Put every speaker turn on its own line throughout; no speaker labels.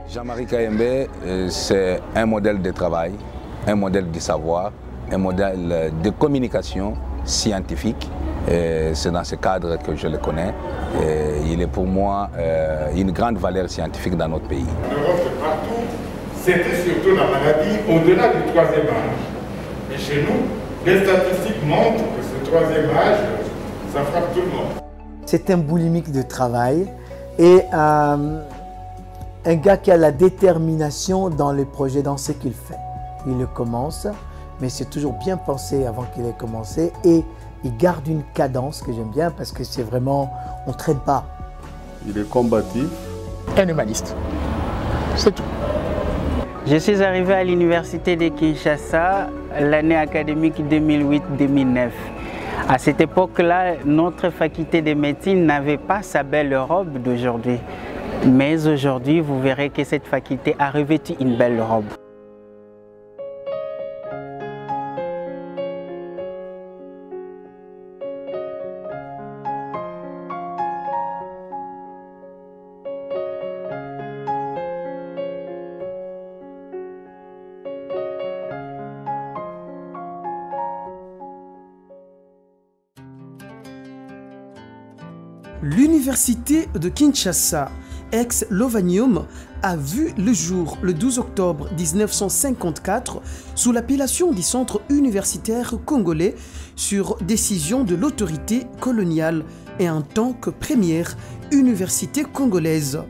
Jean-Marie Kayembe, c'est un modèle de travail, un modèle de savoir, un modèle de communication scientifique. C'est dans ce cadre que je le connais. Il est pour moi une grande valeur scientifique dans notre pays.
En Europe et partout, c'était surtout la maladie au-delà du troisième âge. Et chez nous, les statistiques montrent que ce troisième âge, ça frappe tout le monde.
C'est un boulimique de travail et un gars qui a la détermination dans le projet, dans ce qu'il fait. Il le commence, mais c'est toujours bien pensé avant qu'il ait commencé et il garde une cadence que j'aime bien parce que c'est vraiment, on ne traîne pas.
Il est combatif.
Un humaniste, c'est tout.
Je suis arrivé à l'université de Kinshasa l'année académique 2008-2009. À cette époque-là, notre faculté de médecine n'avait pas sa belle robe d'aujourd'hui. Mais aujourd'hui, vous verrez que cette faculté a revêtu une belle robe.
L'université de Kinshasa, ex-Lovanium, a vu le jour le 12 octobre 1954 sous l'appellation du Centre universitaire congolais sur décision de l'autorité coloniale et en tant que première université congolaise.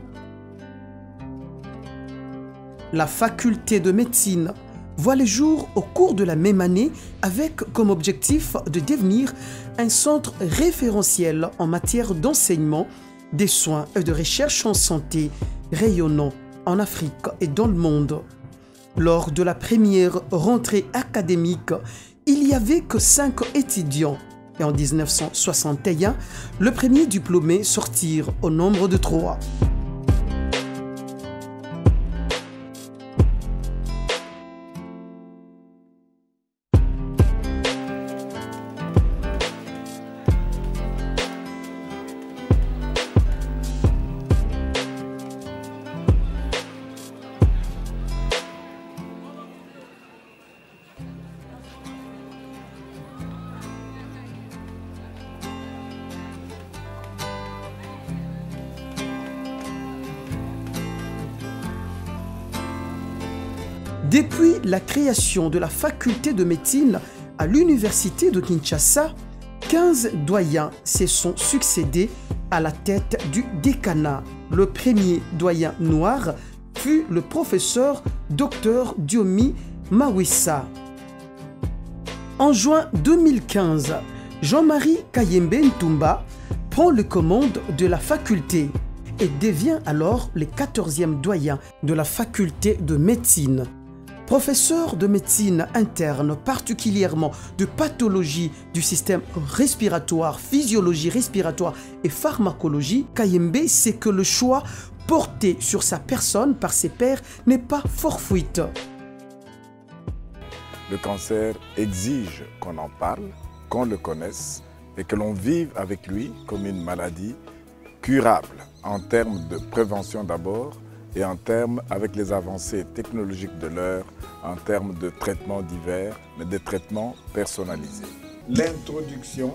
La faculté de médecine voit le jour au cours de la même année avec comme objectif de devenir un centre référentiel en matière d'enseignement, des soins et de recherche en santé rayonnant en Afrique et dans le monde. Lors de la première rentrée académique, il n'y avait que 5 étudiants et en 1961, le premier diplômé sortir au nombre de 3. Depuis la création de la faculté de médecine à l'université de Kinshasa, 15 doyens se sont succédés à la tête du décanat. Le premier doyen noir fut le professeur Dr Diomi Mawissa. En juin 2015, Jean-Marie Kayembe Ntumba prend le commande de la faculté et devient alors le 14e doyen de la faculté de médecine. Professeur de médecine interne, particulièrement de pathologie du système respiratoire, physiologie respiratoire et pharmacologie, Kayembe sait que le choix porté sur sa personne par ses pairs n'est pas fortuite.
Le cancer exige qu'on en parle, qu'on le connaisse et que l'on vive avec lui comme une maladie curable en termes de prévention d'abord et en termes avec les avancées technologiques de l'heure, en termes de traitements divers, mais de traitements personnalisés.
L'introduction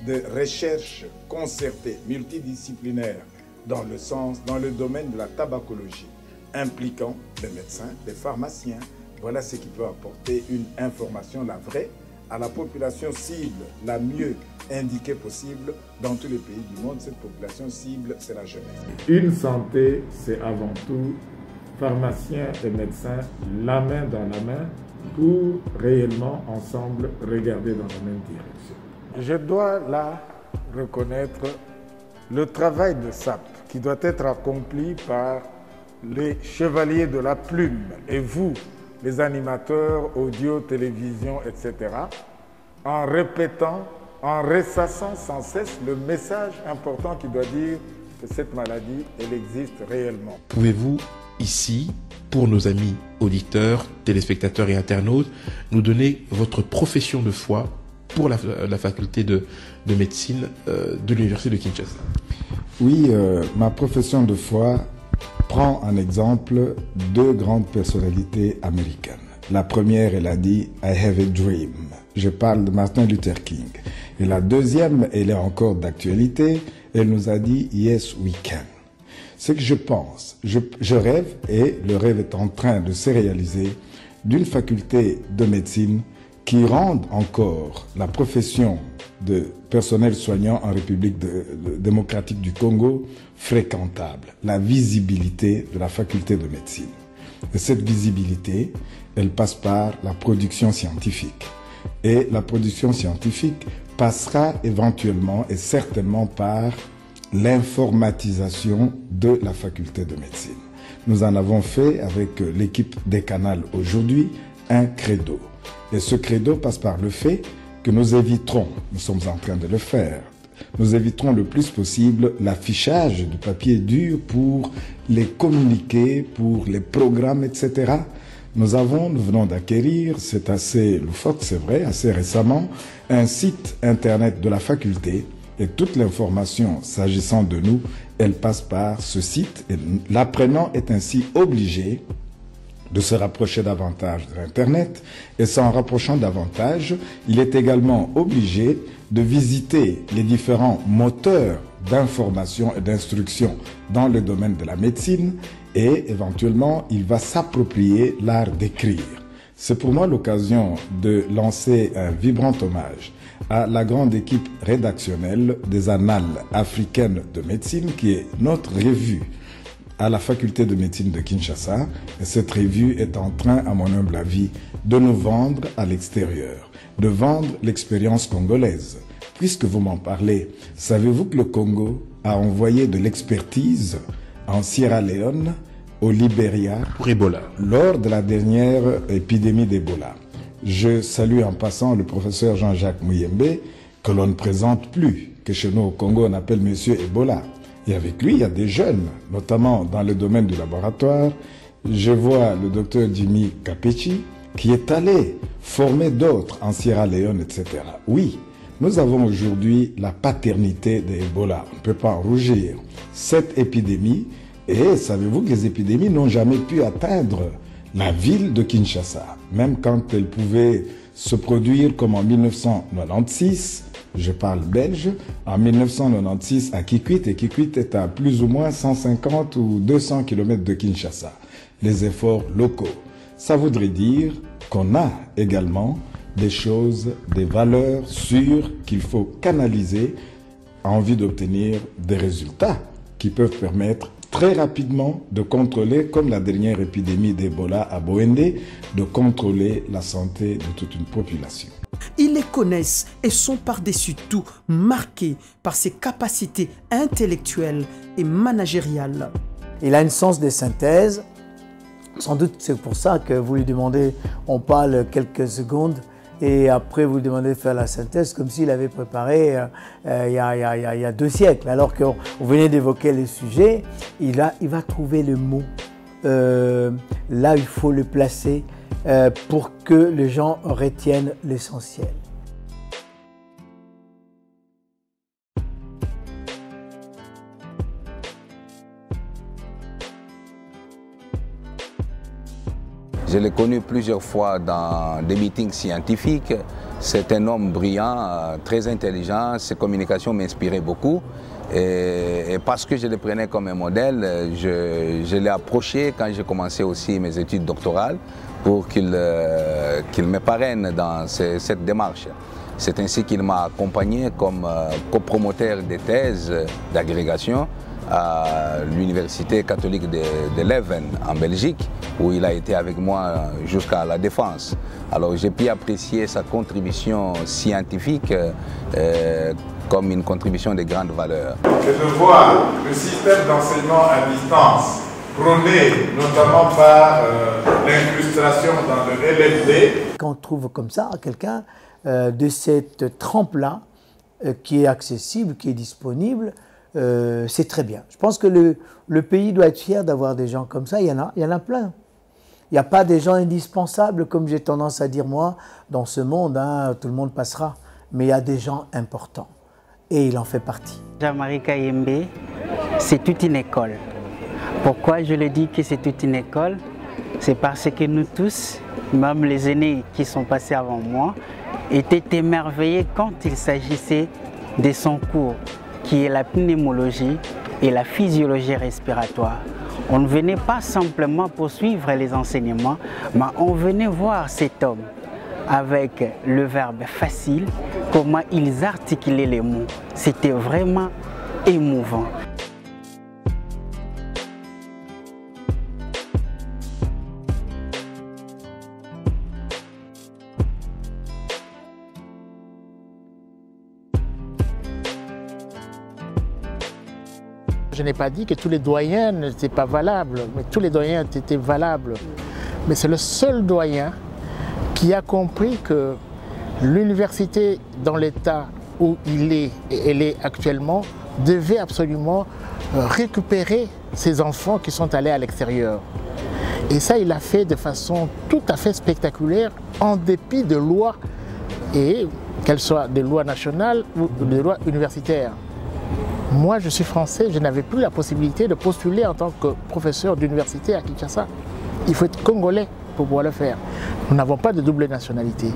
de recherches concertées, multidisciplinaires, dans le domaine de la tabacologie, impliquant les médecins, les pharmaciens, voilà ce qui peut apporter une information, la vraie, à la population cible, la mieux indiquée possible dans tous les pays du monde. Cette population cible, c'est la jeunesse. Une santé, c'est avant tout pharmaciens et médecins, la main dans la main, pour réellement ensemble regarder dans la même direction. Je dois là reconnaître le travail de SAP qui doit être accompli par les chevaliers de la plume et vous, les animateurs, audio, télévision, etc., en répétant, en ressassant sans cesse le message important qui doit dire que cette maladie, elle existe réellement.
Pouvez-vous, ici, pour nos amis auditeurs, téléspectateurs et internautes, nous donner votre profession de foi pour la faculté de médecine de l'université de Kinshasa?
Oui, ma profession de foi
prends en exemple deux grandes personnalités américaines. La première, elle a dit « I have a dream ». Je parle de Martin Luther King. Et la deuxième, elle est encore d'actualité, elle nous a dit « Yes, we can ». Ce que je pense, je rêve, et le rêve est en train de se réaliser, d'une faculté de médecine qui rende encore la profession de personnel soignant en République démocratique du Congo fréquentable, la visibilité de la faculté de médecine. Et cette visibilité, elle passe par la production scientifique. Et la production scientifique passera éventuellement et certainement par l'informatisation de la faculté de médecine. Nous en avons fait avec l'équipe décanale aujourd'hui un credo. Et ce credo passe par le fait que nous éviterons, nous sommes en train de le faire, nous éviterons le plus possible l'affichage du papier dur pour les communiquer, pour les programmes, etc. Nous venons d'acquérir, c'est assez loufoque, c'est vrai, assez récemment, un site internet de la faculté et toute l'information s'agissant de nous, elle passe par ce site. L'apprenant est ainsi obligé de se rapprocher davantage de l'Internet et s'en rapprochant davantage, il est également obligé de visiter les différents moteurs d'information et d'instruction dans le domaine de la médecine et éventuellement il va s'approprier l'art d'écrire. C'est pour moi l'occasion de lancer un vibrant hommage à la grande équipe rédactionnelle des Annales africaines de médecine qui est notre revue à la faculté de médecine de Kinshasa. Et cette revue est en train, à mon humble avis, de nous vendre à l'extérieur, de vendre l'expérience congolaise. Puisque vous m'en parlez, savez-vous que le Congo a envoyé de l'expertise en Sierra Leone, au Libéria,
pour Ebola,
lors de la dernière épidémie d'Ebola. Je salue en passant le professeur Jean-Jacques Muyembe, que l'on ne présente plus, que chez nous au Congo on appelle Monsieur Ebola. Et avec lui, il y a des jeunes, notamment dans le domaine du laboratoire. Je vois le docteur Jimmy Kapechi, qui est allé former d'autres en Sierra Leone, etc. Oui, nous avons aujourd'hui la paternité de Ebola. On ne peut pas en rougir. Cette épidémie, et savez-vous que les épidémies n'ont jamais pu atteindre la ville de Kinshasa, même quand elles pouvaient se produire comme en 1996, je parle belge, en 1996 à Kikwit, et Kikwit est à plus ou moins 150 ou 200 km de Kinshasa. Les efforts locaux. Ça voudrait dire qu'on a également des choses, des valeurs sûres qu'il faut canaliser en vue d'obtenir des résultats qui peuvent permettre très rapidement de contrôler, comme la dernière épidémie d'Ebola à Boende, de contrôler la santé de toute une population.
Ils les connaissent et sont par-dessus tout marqués par ses capacités intellectuelles et managériales.
Il a une sens des synthèses. Sans doute c'est pour ça que vous lui demandez, on parle quelques secondes et après vous lui demandez de faire la synthèse comme s'il avait préparé il y a 2 siècles. Alors qu'on venait d'évoquer le sujet, il va trouver le mot là il faut le placer pour que les gens retiennent l'essentiel.
Je l'ai connu plusieurs fois dans des meetings scientifiques. C'est un homme brillant, très intelligent. Ses communications m'inspiraient beaucoup. Et parce que je le prenais comme un modèle, je l'ai approché quand j'ai commencé aussi mes études doctorales pour qu'il me parraine dans cette démarche. C'est ainsi qu'il m'a accompagné comme copromoteur des thèses d'agrégation à l'Université catholique de Leuven en Belgique, où il a été avec moi jusqu'à la Défense. Alors j'ai pu apprécier sa contribution scientifique comme une contribution de grande valeur.
Et de voir le système d'enseignement à distance prôné notamment par l'incrustation dans le LFD.
Quand on trouve comme ça quelqu'un de cette trempe-là qui est accessible, qui est disponible, c'est très bien. Je pense que le pays doit être fier d'avoir des gens comme ça. Il y en a plein. Il n'y a pas des gens indispensables, comme j'ai tendance à dire moi, dans ce monde, hein, tout le monde passera. Mais il y a des gens importants. Et il en fait partie.
Jean-Marie Kayembe, c'est toute une école. Pourquoi je le dis que c'est toute une école? C'est parce que nous tous, même les aînés qui sont passés avant moi, étaient émerveillés quand il s'agissait de son cours, qui est la pneumologie et la physiologie respiratoire. On ne venait pas simplement poursuivre les enseignements, mais on venait voir cet homme avec le verbe facile, comment ils articulaient les mots. C'était vraiment émouvant.
Je n'ai pas dit que tous les doyens n'étaient pas valables, mais tous les doyens étaient valables. Mais c'est le seul doyen qui a compris que l'université, dans l'état où elle est actuellement, devait absolument récupérer ces enfants qui sont allés à l'extérieur. Et ça, il l'a fait de façon tout à fait spectaculaire, en dépit de lois, et qu'elles soient des lois nationales ou des lois universitaires. Moi, je suis français, je n'avais plus la possibilité de postuler en tant que professeur d'université à Kinshasa. Il faut être congolais pour pouvoir le faire. Nous n'avons pas de double nationalité.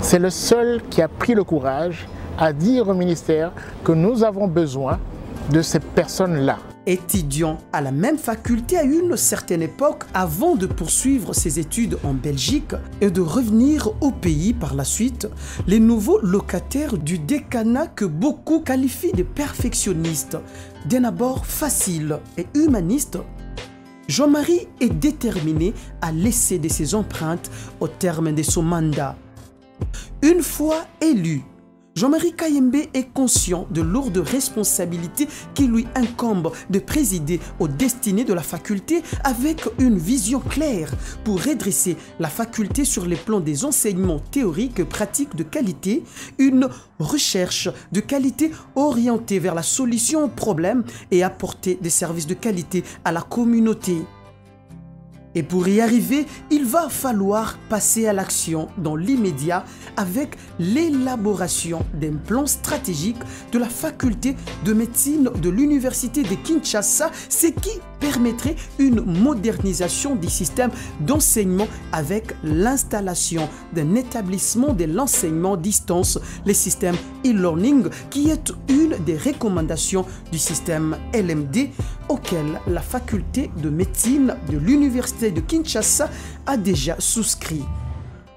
C'est le seul qui a pris le courage à dire au ministère que nous avons besoin de ces personnes-là.
Étudiant à la même faculté à une certaine époque avant de poursuivre ses études en Belgique et de revenir au pays par la suite, les nouveaux locataires du décanat que beaucoup qualifient de perfectionnistes, d'un abord facile et humaniste, Jean-Marie est déterminé à laisser de ses empreintes au terme de son mandat. Une fois élu, Jean-Marie Kayembe est conscient de lourdes responsabilités qui lui incombent de présider aux destinées de la faculté avec une vision claire pour redresser la faculté sur les plans des enseignements théoriques et pratiques de qualité, une recherche de qualité orientée vers la solution aux problèmes et apporter des services de qualité à la communauté. Et pour y arriver, il va falloir passer à l'action dans l'immédiat avec l'élaboration d'un plan stratégique de la faculté de médecine de l'université de Kinshasa, ce qui permettrait une modernisation du système d'enseignement avec l'installation d'un établissement de l'enseignement à distance, le système e-learning, qui est une des recommandations du système LMD auquel la faculté de médecine de l'université de Kinshasa a déjà souscrit.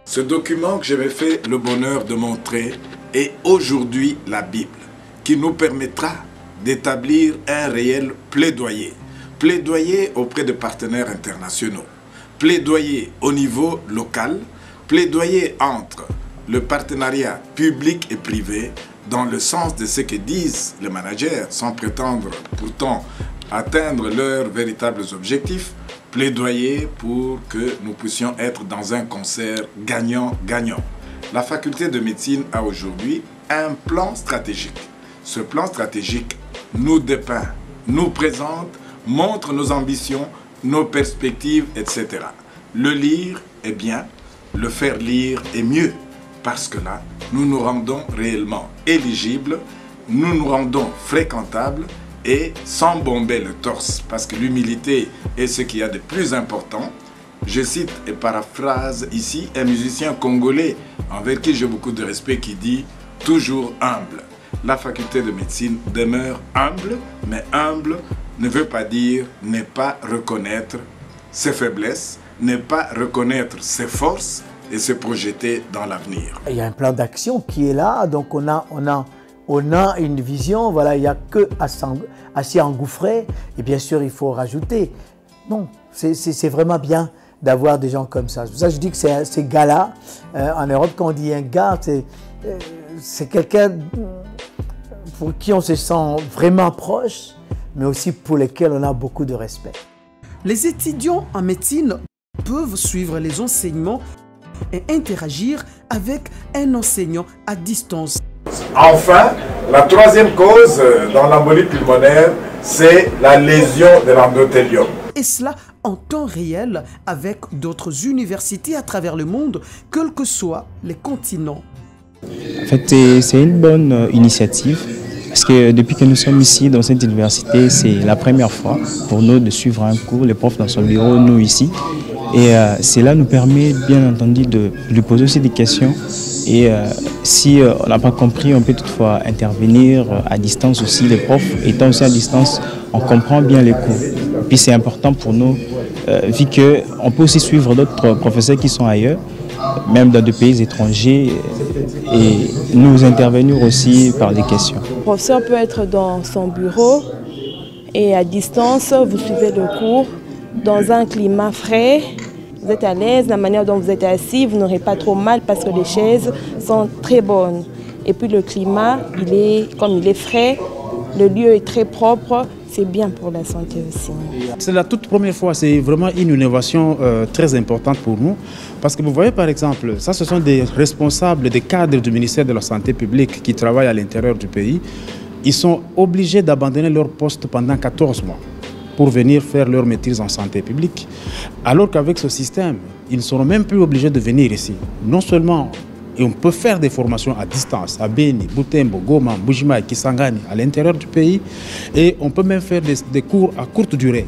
Ce document que j'avais fait le bonheur de montrer est aujourd'hui la Bible, qui nous permettra d'établir un réel plaidoyer. Plaidoyer auprès de partenaires internationaux, plaidoyer au niveau local, plaidoyer entre le partenariat public et privé dans le sens de ce que disent les managers sans prétendre pourtant atteindre leurs véritables objectifs, plaidoyer pour que nous puissions être dans un concert gagnant-gagnant. La faculté de médecine a aujourd'hui un plan stratégique. Ce plan stratégique nous dépeint, nous présente, montre nos ambitions, nos perspectives, etc. Le lire est bien, le faire lire est mieux, parce que là, nous nous rendons réellement éligibles, nous nous rendons fréquentables et sans bomber le torse, parce que l'humilité est ce qu'il y a de plus important. Je cite et paraphrase ici un musicien congolais envers qui j'ai beaucoup de respect qui dit « toujours humble ». La faculté de médecine demeure humble, mais humble ne veut pas dire ne pas reconnaître ses faiblesses, ne pas reconnaître ses forces et se projeter dans l'avenir.
Il y a un plan d'action qui est là, donc on a une vision, voilà, il n'y a que à s'y engouffrer, et bien sûr il faut rajouter. Non, c'est vraiment bien d'avoir des gens comme ça. C'est pour ça que je dis que ces gars-là, en Europe, quand on dit un gars, c'est quelqu'un pour qui on se sent vraiment proche, mais aussi pour lesquels on a beaucoup de respect.
Les étudiants en médecine peuvent suivre les enseignements et interagir avec un enseignant à distance.
Enfin, la troisième cause dans l'embolie pulmonaire, c'est la lésion de l'endothélium.
Et cela en temps réel avec d'autres universités à travers le monde, quels que soient les continents.
En fait, c'est une bonne initiative Parce que depuis que nous sommes ici dans cette université, c'est la première fois pour nous de suivre un cours, les profs dans son bureau, nous ici. Et cela nous permet bien entendu de lui poser aussi des questions. Et si on n'a pas compris, on peut toutefois intervenir à distance aussi. Les profs étant aussi à distance, on comprend bien les cours. Et puis c'est important pour nous, vu qu'on peut aussi suivre d'autres professeurs qui sont ailleurs, même dans des pays étrangers, et nous intervenir aussi par des questions.
Le professeur peut être dans son bureau et à distance, vous suivez le cours dans un climat frais. Vous êtes à l'aise, la manière dont vous êtes assis, vous n'aurez pas trop mal parce que les chaises sont très bonnes. Et puis le climat, comme il est frais, le lieu est très propre, c'est bien pour la santé aussi.
C'est la toute première fois, c'est vraiment une innovation très importante pour nous. Parce que vous voyez par exemple, ça ce sont des responsables, des cadres du ministère de la Santé publique qui travaillent à l'intérieur du pays. Ils sont obligés d'abandonner leur poste pendant 14 mois pour venir faire leur maîtrise en santé publique. Alors qu'avec ce système, ils ne seront même plus obligés de venir ici. Non seulement et on peut faire des formations à distance, à Beni, Butembo, Goma, Mbujima, Kisangani, à l'intérieur du pays. Et on peut même faire des cours à courte durée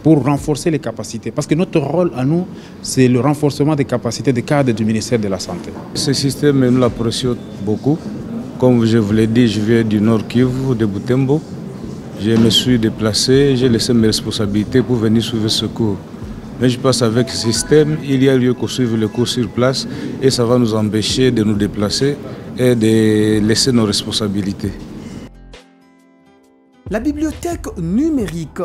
pour renforcer les capacités. Parce que notre rôle à nous, c'est le renforcement des capacités des cadres du ministère de la Santé.
Ce système, nous l'apprécions beaucoup. Comme je vous l'ai dit, je viens du Nord Kivu, de Butembo. Je me suis déplacé, j'ai laissé mes responsabilités pour venir suivre ce cours. Mais je pense qu'avec ce système, il y a lieu qu'on suive le cours sur place et ça va nous empêcher de nous déplacer et de laisser nos responsabilités.
La bibliothèque numérique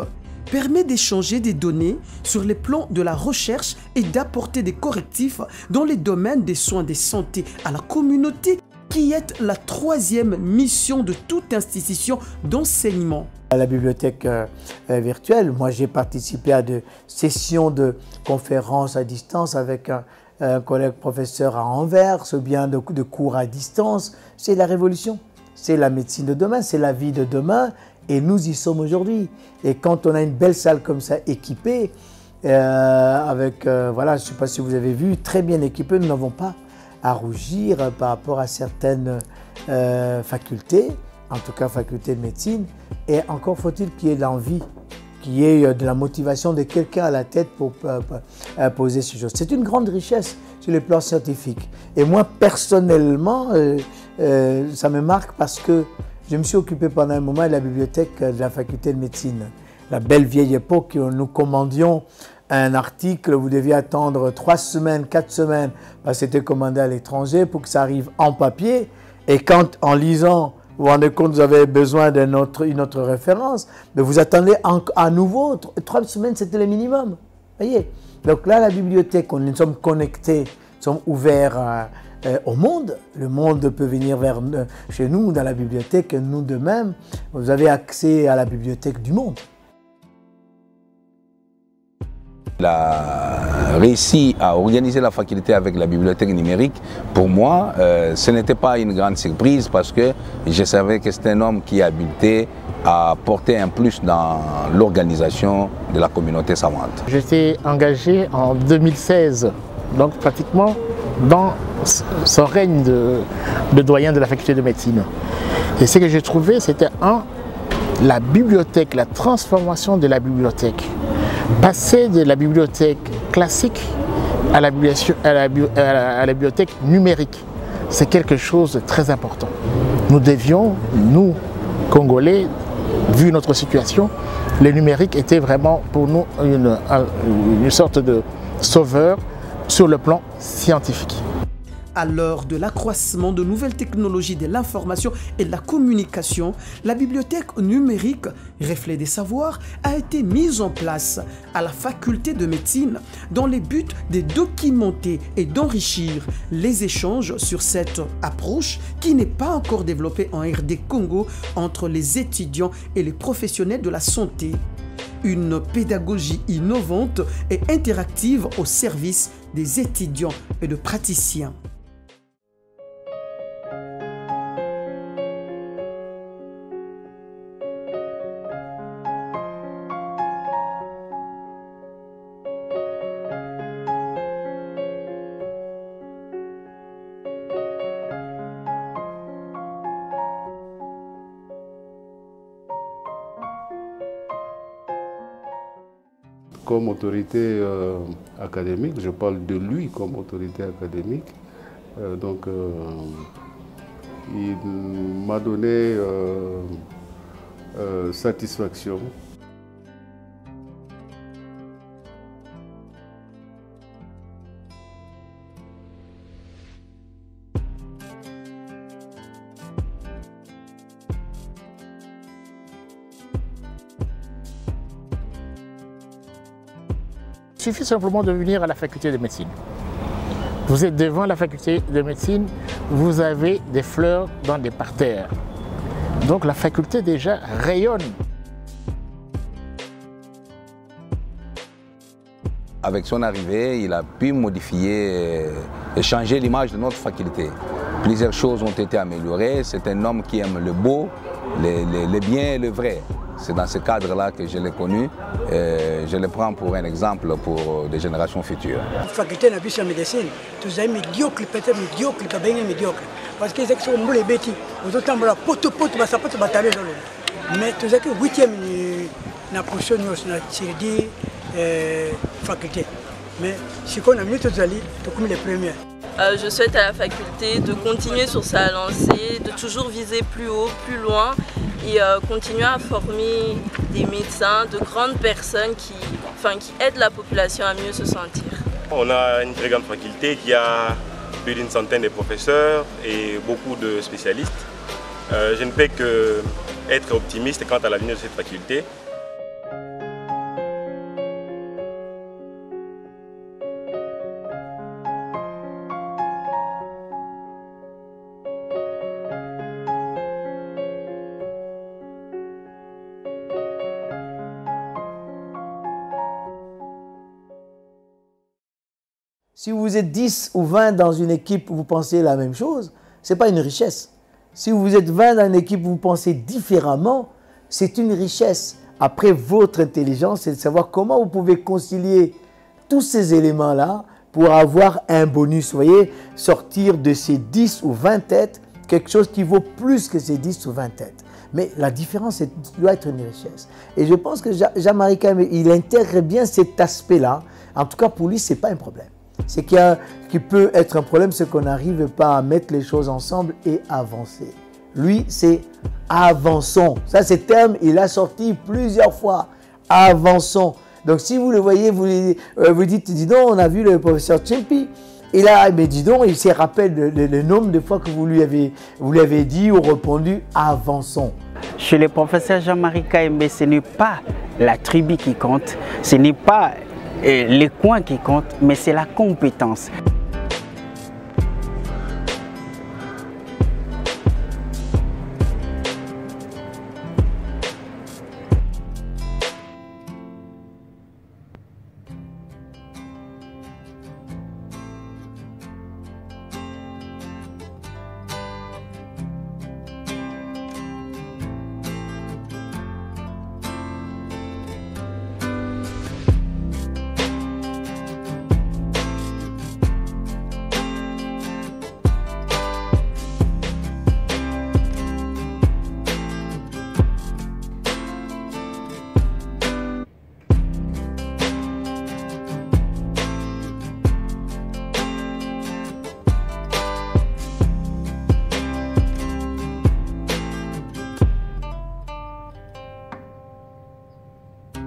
permet d'échanger des données sur les plans de la recherche et d'apporter des correctifs dans les domaines des soins de santé à la communauté, qui est la troisième mission de toute institution d'enseignement.
À la bibliothèque virtuelle, moi j'ai participé à des sessions de conférences à distance avec un collègue professeur à Anvers, ou bien de cours à distance. C'est la révolution, c'est la médecine de demain, c'est la vie de demain et nous y sommes aujourd'hui. Et quand on a une belle salle comme ça équipée, avec, voilà, je ne sais pas si vous avez vu, très bien équipée, nous n'avons pas à rougir par rapport à certaines facultés, en tout cas faculté de médecine, et encore faut-il qu'il y ait l'envie, qu'il y ait de la motivation de quelqu'un à la tête pour poser ces choses. C'est une grande richesse sur le plan scientifique. Et moi, personnellement, ça me marque parce que je me suis occupé pendant un moment de la bibliothèque de la faculté de médecine. La belle vieille époque où nous commandions un article, vous deviez attendre 3 semaines, 4 semaines, parce que c'était commandé à l'étranger pour que ça arrive en papier. Et quand, en lisant, vous vous rendez compte que vous avez besoin d'une autre référence, mais vous attendez à nouveau, 3 semaines, c'était le minimum. Voyez. Donc là, la bibliothèque, nous sommes connectés, nous sommes ouverts au monde. Le monde peut venir chez nous, dans la bibliothèque, nous de même. Vous avez accès à la bibliothèque du monde.
Il a réussi à organiser la faculté avec la bibliothèque numérique. Pour moi, ce n'était pas une grande surprise parce que je savais que c'était un homme qui habitait à porter un plus dans l'organisation de la communauté savante.
J'étais engagé en 2016, donc pratiquement dans son règne de doyen de la faculté de médecine. Et ce que j'ai trouvé, c'était la bibliothèque, la transformation de la bibliothèque. Passer de la bibliothèque classique à la bibliothèque numérique, c'est quelque chose de très important. Nous devions, nous, Congolais, vu notre situation, le numérique était vraiment pour nous une sorte de sauveur sur le plan scientifique.
À l'heure de l'accroissement de nouvelles technologies de l'information et de la communication, la bibliothèque numérique, reflet des savoirs, a été mise en place à la faculté de médecine dans le but de documenter et d'enrichir les échanges sur cette approche qui n'est pas encore développée en RD Congo entre les étudiants et les professionnels de la santé. Une pédagogie innovante et interactive au service des étudiants et de praticiens.
comme autorité académique, je parle de lui comme autorité académique. Il m'a donné satisfaction.
Il suffit simplement de venir à la faculté de médecine. Vous êtes devant la faculté de médecine, vous avez des fleurs dans des parterres. Donc la faculté déjà rayonne.
Avec son arrivée, il a pu modifier et changer l'image de notre faculté. Plusieurs choses ont été améliorées. C'est un homme qui aime le beau, le bien et le vrai. C'est dans ce cadre-là que je l'ai connu. Je le prends pour un exemple pour des générations futures.
La faculté de médecine, tous les médiocres, peut-être médiocres, bien médiocres. Parce qu'ils sont les bêtis. Vous entendez la pote, ça peut se battre. Mais tous les 8e, na position na série faculté. Mais si on a mis tous les comme les premiers.
Je souhaite à la faculté de continuer sur sa lancée, de toujours viser plus haut, plus loin et continuer à former des médecins, de grandes personnes qui aident la population à mieux se sentir.
On a une très grande faculté qui a plus d'une centaine de professeurs et beaucoup de spécialistes. Je ne peux qu'être optimiste quant à l'avenir de cette faculté.
Si vous êtes 10 ou 20 dans une équipe où vous pensez la même chose, ce n'est pas une richesse. Si vous êtes 20 dans une équipe où vous pensez différemment, c'est une richesse. Après, votre intelligence, c'est de savoir comment vous pouvez concilier tous ces éléments-là pour avoir un bonus. Vous voyez, sortir de ces 10 ou 20 têtes, quelque chose qui vaut plus que ces 10 ou 20 têtes. Mais la différence doit être une richesse. Et je pense que Jean-Marie Kaimé, il intègre bien cet aspect-là. En tout cas, pour lui, ce n'est pas un problème. Ce qui peut être un problème, c'est qu'on n'arrive pas à mettre les choses ensemble et avancer. Lui, c'est avançons. Ça, ce terme, il a sorti plusieurs fois. Avançons. Donc, si vous le voyez, vous dites, dis donc, on a vu le professeur Tchempi. Et là, mais dis donc, il se rappelle le nombre de fois que vous lui avez dit ou répondu, avançons.
Chez le professeur Jean-Marie Kaimé, ce n'est pas la tribu qui compte, ce n'est pas les coins qui comptent, mais c'est la compétence.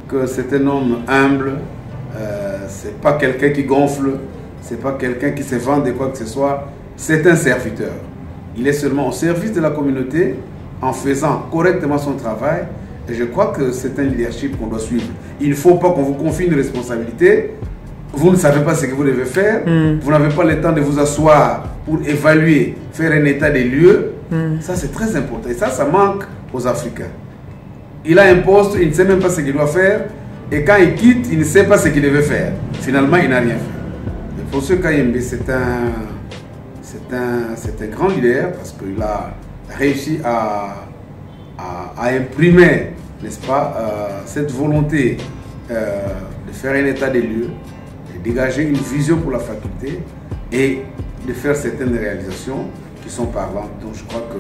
Que c'est un homme humble, c'est pas quelqu'un qui gonfle, c'est pas quelqu'un qui se vend de quoi que ce soit, c'est un serviteur. Il est seulement au service de la communauté en faisant correctement son travail et je crois que c'est un leadership qu'on doit suivre. Il ne faut pas qu'on vous confie une responsabilité, vous ne savez pas ce que vous devez faire, vous n'avez pas le temps de vous asseoir pour évaluer, faire un état des lieux, ça c'est très important et ça manque aux Africains. Il a un poste, il ne sait même pas ce qu'il doit faire. Et quand il quitte, il ne sait pas ce qu'il devait faire. Finalement, il n'a rien fait. Et pour ce Kayembe, c'est un grand leader parce qu'il a réussi à imprimer, n'est-ce pas, cette volonté de faire un état des lieux, de dégager une vision pour la faculté et de faire certaines réalisations qui sont parlantes. Donc je crois que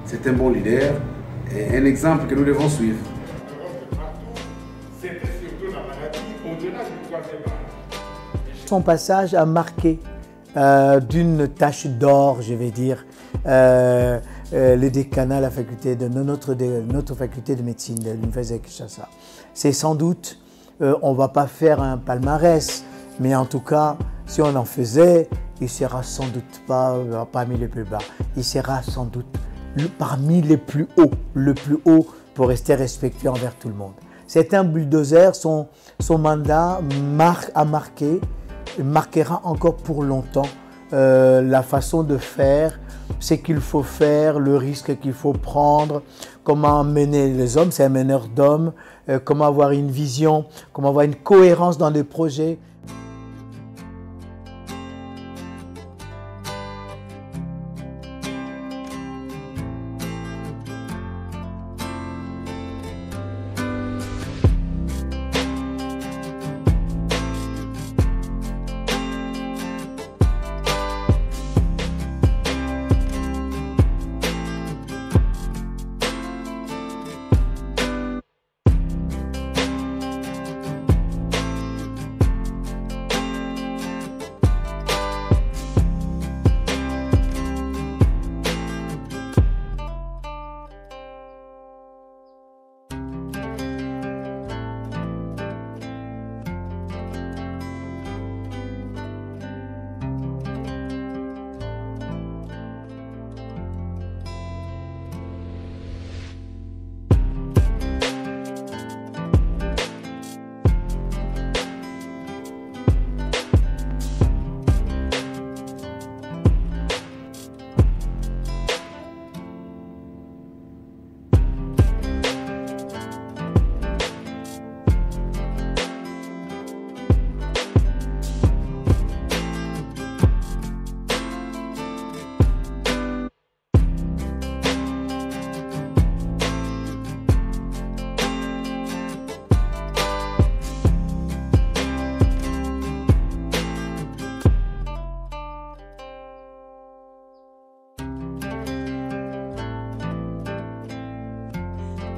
c'est un bon leader. Et un exemple que nous devons suivre.
C'était surtout la maladie
Son passage a marqué d'une tache d'or, je vais dire, le décanat, la faculté de notre faculté de médecine de l'Université de Kinshasa. C'est sans doute, on ne va pas faire un palmarès, mais en tout cas, si on en faisait, il sera sans doute pas parmi les plus bas. Il sera sans doute parmi les plus hauts, le plus haut pour rester respectueux envers tout le monde. C'est un bulldozer, son mandat marquera encore pour longtemps la façon de faire, ce qu'il faut faire, le risque qu'il faut prendre, comment mener les hommes, c'est un meneur d'hommes, comment avoir une vision, comment avoir une cohérence dans les projets.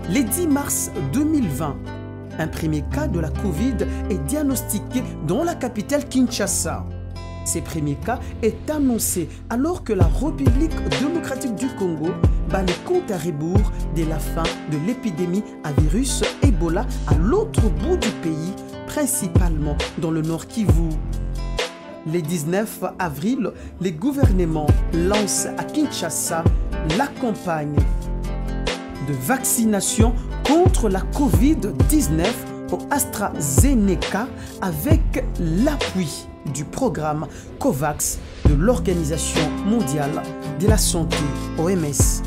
Le 10 mars 2020, un premier cas de la Covid est diagnostiqué dans la capitale Kinshasa. Ce premier cas est annoncé alors que la République démocratique du Congo bat les comptes à rebours de la fin de l'épidémie à virus Ebola à l'autre bout du pays, principalement dans le Nord Kivu. Le 19 avril, le gouvernement lance à Kinshasa la campagne de vaccination contre la Covid-19 au AstraZeneca avec l'appui du programme COVAX de l'Organisation mondiale de la santé, OMS.